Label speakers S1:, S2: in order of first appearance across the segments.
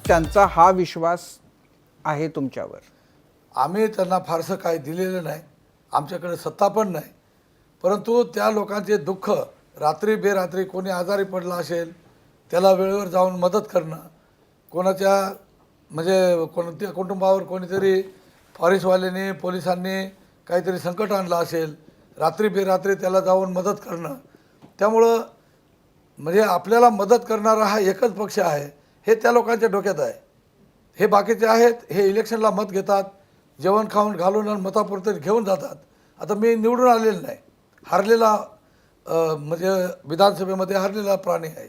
S1: त्यांचा हा विश्वास आहे तुमच्यावर?
S2: आम्ही त्यांना फारसं काही दिलेलं नाही, आमच्याकडे सत्ता पण नाही, परंतु त्या लोकांचे दुःख, रात्री बेरात्री कोणी आजारी पडला असेल त्याला वेळेवर जाऊन मदत करणं, कोणाच्या म्हणजे कोणत्या कुटुंबावर कोणीतरी फॉरेस्टवाल्यांनी पोलिसांनी काहीतरी संकट आणलं असेल, रात्री बेरात्री त्याला जाऊन मदत करणं. त्यामुळं म्हणजे आपल्याला मदत करणारा हा एकच पक्ष आहे हे त्या लोकांच्या डोक्यात आहे. हे बाकीचे आहेत हे इलेक्शनला मत घेतात, जेवण खाऊन घालून आणि मतापुरते घेऊन जातात. आता मी निवडून आलेलं नाही, हारलेला म्हणजे विधानसभेमध्ये हारलेला प्राणी आहे,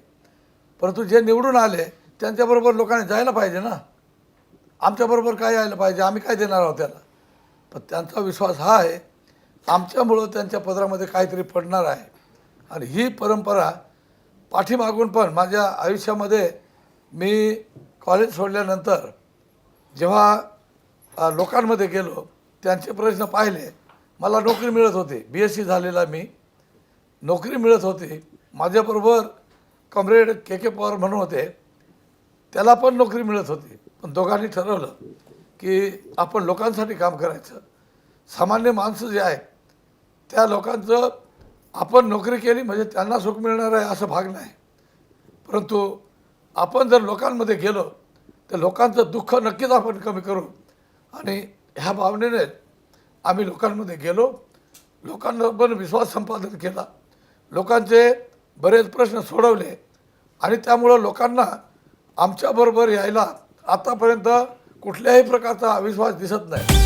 S2: परंतु जे निवडून आले त्यांच्याबरोबर लोकांनी जायला पाहिजे ना, आमच्याबरोबर काय यायला पाहिजे, आम्ही काय देणार आहोत त्याला. पण त्यांचा विश्वास हा आहे आमच्यामुळं त्यांच्या पदरामध्ये काहीतरी पडणार आहे. आणि ही परंपरा पाठीमागून पण माझ्या आयुष्यामध्ये मी कॉलेज सोडल्यानंतर जेव्हा लोकांमध्ये गेलो त्यांचे प्रश्न पाहिले, मला नोकरी मिळत होती, BSc झालेला मी, नोकरी मिळत होती. माझ्याबरोबर कॉम्रेड के पवार म्हणून होते, त्याला पण नोकरी मिळत होती. पण दोघांनी ठरवलं की आपण लोकांसाठी काम करायचं. सामान्य माणसं जे आहेत त्या लोकांचं आपण नोकरी केली म्हणजे त्यांना सुख मिळणार आहे असं भाग नाही, परंतु आपण जर लोकांमध्ये गेलो तर लोकांचं दुःख नक्कीच आपण कमी करू. आणि ह्या भावनेने आम्ही लोकांमध्ये गेलो, लोकांना पण विश्वास संपादन केला, लोकांचे बरेच प्रश्न सोडवले आणि त्यामुळं लोकांना आमच्याबरोबर यायला आतापर्यंत कुठल्याही प्रकारचा अविश्वास दिसत नाही.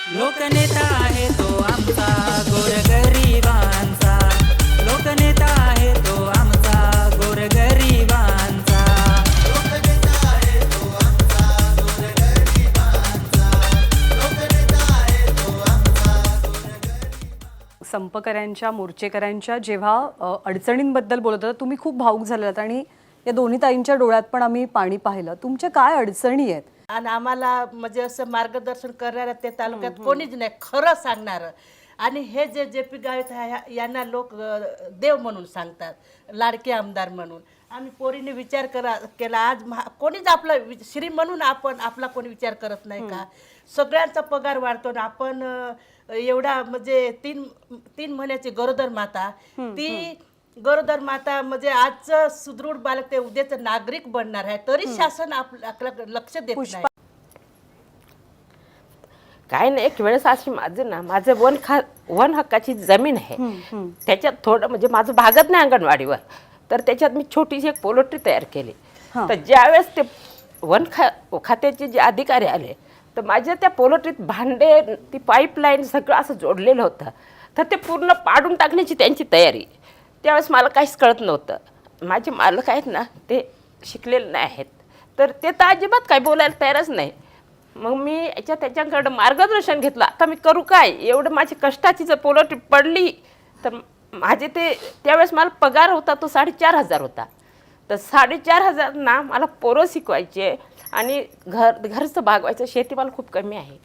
S3: लोकनेता आहे तो आमचा गोरगरिबांचा, लोकनेता आहे तो आमचा गोरगरिबांचा, लोकनेता आहे तो आमचा गोरगरिबांचा, लोकनेता आहे तो आमचा गोरगरिबांचा.
S4: संपकऱ्यांच्या, मोर्चेकऱ्यांच्या जेव्हा अडचणींबद्दल बोलत होता तुम्ही खूप भावुक झालात आणि या दोन्ही ताईंच्या डोळ्यात पण आम्ही पाणी पाहिलं. तुमच्या काय अडचणी आहेत?
S5: आणि आम्हाला म्हणजे असं मार्गदर्शन करणारं ते तालुक्यात कोणीच नाही, खरं सांगणारं. आणि हे जे JP गावित आहे यांना लोक देव म्हणून सांगतात, लाडके आमदार म्हणून. आम्ही पोरीने विचार केला, आज कोणीच आपला श्री म्हणून आपण आपला कोणी विचार करत नाही का? सगळ्यांचा पगार वाढतो ना, आपण एवढा म्हणजे तीन महिन्याची गरोदर माता, ती गरोदर माता म्हणजे आजचं सुदृढ बालक ते उद्याचं नागरिक बनणार आहे, तरी शासन आपल्याकडे लक्ष देत नाही.
S6: काय नाही, एक वेळेस अशी माझं वन हक्काची जमीन आहे, त्याच्यात थोडं म्हणजे माझं भागत नाही अंगणवाडीवर, तर त्याच्यात मी छोटीशी एक पोल्ट्री तयार केली. तर ज्यावेळेस ते खात्याचे जे अधिकारी आले तर माझ्या त्या पोल्ट्रीत भांडे, ती पाईपलाईन सगळं असं जोडलेलं होतं, तर ते पूर्ण पाडून टाकण्याची त्यांची तयारी. त्यावेळेस मला काहीच कळत नव्हतं. माझे मालक आहेत ना ते शिकलेले नाही आहेत, तर ते तर अजिबात काही बोलायला तयारच नाही. मग मी त्याच्याकडं मार्गदर्शन घेतलं, आता मी करू काय, एवढं माझी कष्टाची जर पोल्ट्री पडली तर माझे ते त्यावेळेस मला पगार होता तो 4,500 होता. तर 4,500 ना मला पोरं शिकवायचे आणि घरचं भागवायचं, शेती मला खूप कमी आहे.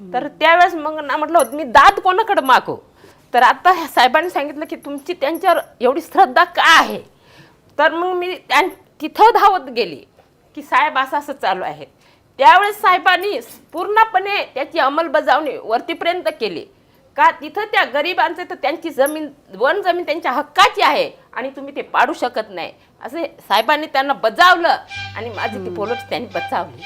S6: तर त्यावेळेस मग ना म्हटलं मी दाद कोणाकडं मागू. तर आता ह्या साहेबांनी सांगितलं की तुमची त्यांच्यावर एवढी श्रद्धा का आहे. तर मग मी तिथं धावत गेली की साहेब असं असं चालू आहे. त्यावेळेस साहेबांनी पूर्णपणे त्याची अंमलबजावणी वरतीपर्यंत केली का तिथं त्या गरिबांचे तर त्यांची वन जमीन त्यांच्या हक्काची आहे आणि तुम्ही ते पाडू शकत नाही असे साहेबांनी त्यांना बजावलं आणि माझी ती पोल्ट्री त्यांनी बचावली.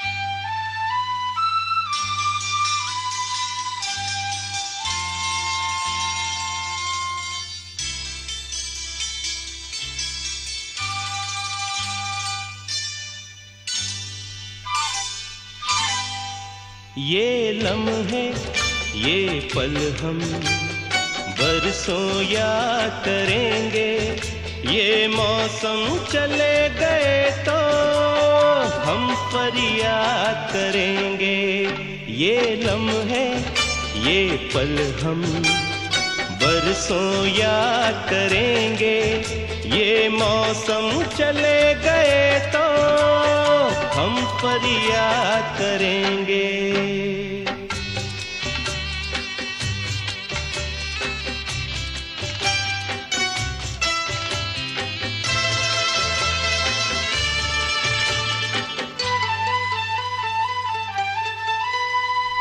S7: ये लम्हे ये पल हम बरसों याद करेंगे, ये मौसम चले गए तो हम फरियाद करेंगे। ये लम्हे ये पल हम बरसों याद करेंगे, ये मौसम चले गए तो हम फरियाद करेंगे।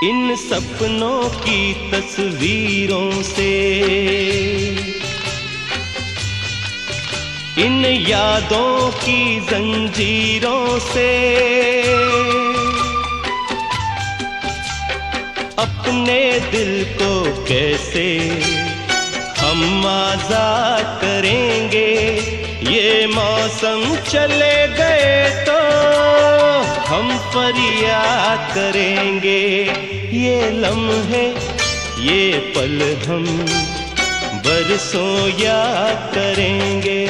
S7: इन सपनों की तस्वीरों से, इन यादों की जंजीरों से अपने दिल को कैसे हम आजाद करेंगे। ये मौसम चले गए तो हम फरियाद करेंगे। ये लम्हे ये पल हम बरसों याद करेंगे।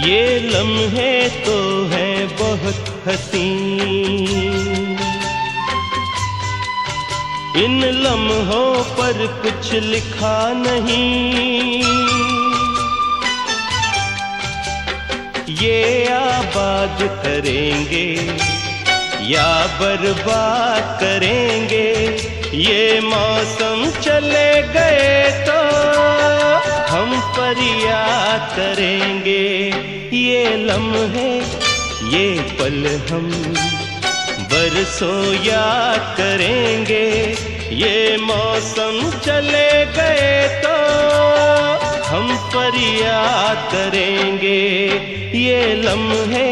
S7: ये लम्हे तो हैं बहुत हसीन, इन लम्हों पर कुछ लिखा नहीं। ये आबाद करेंगे या बर्बाद करेंगे, ये मौसम चले गए तो हम फरियाद करेंगे। ये लम्हे ये पल हम बरसों याद करेंगे, ये मौसम चले गए तो हम फरियाद करेंगे। ये लम्हे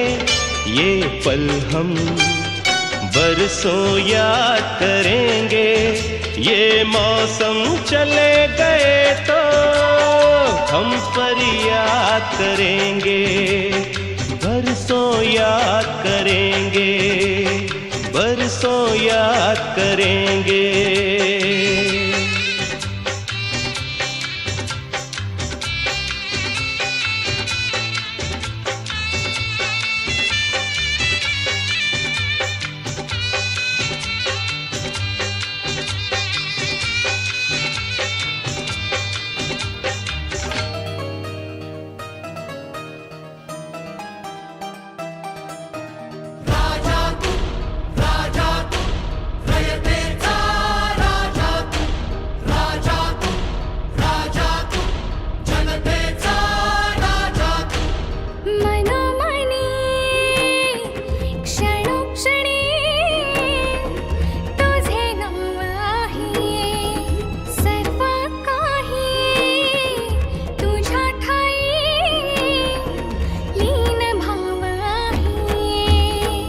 S7: ये पल हम बरसों याद करेंगे, ये मौसम चले गए तो हम फरियाद करेंगे। बरसों याद करेंगे, बरसों याद करेंगे।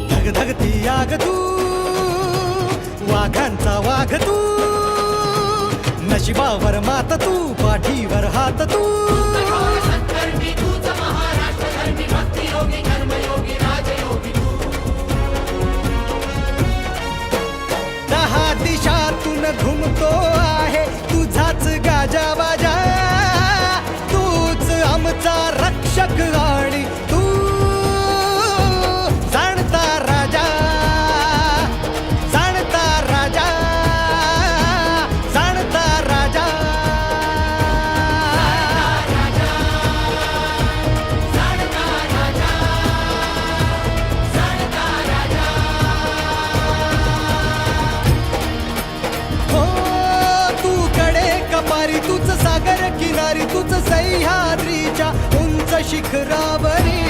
S8: धगधगती आग तू, वाघांचा वाघ तू, नशिबावर मात तू, पाठीवर हात तू। दहा दिशातून घुमतो आहे तुझाच गाजा बाजा, तूच आमचा रक्षक आणि तू जाणता राजा, जाणता राजा, जाणता राजा। हो तू कडे कपारी, तूच सागर किनारी, तूच सह्याद्रीच्या उंच शिखरावरी।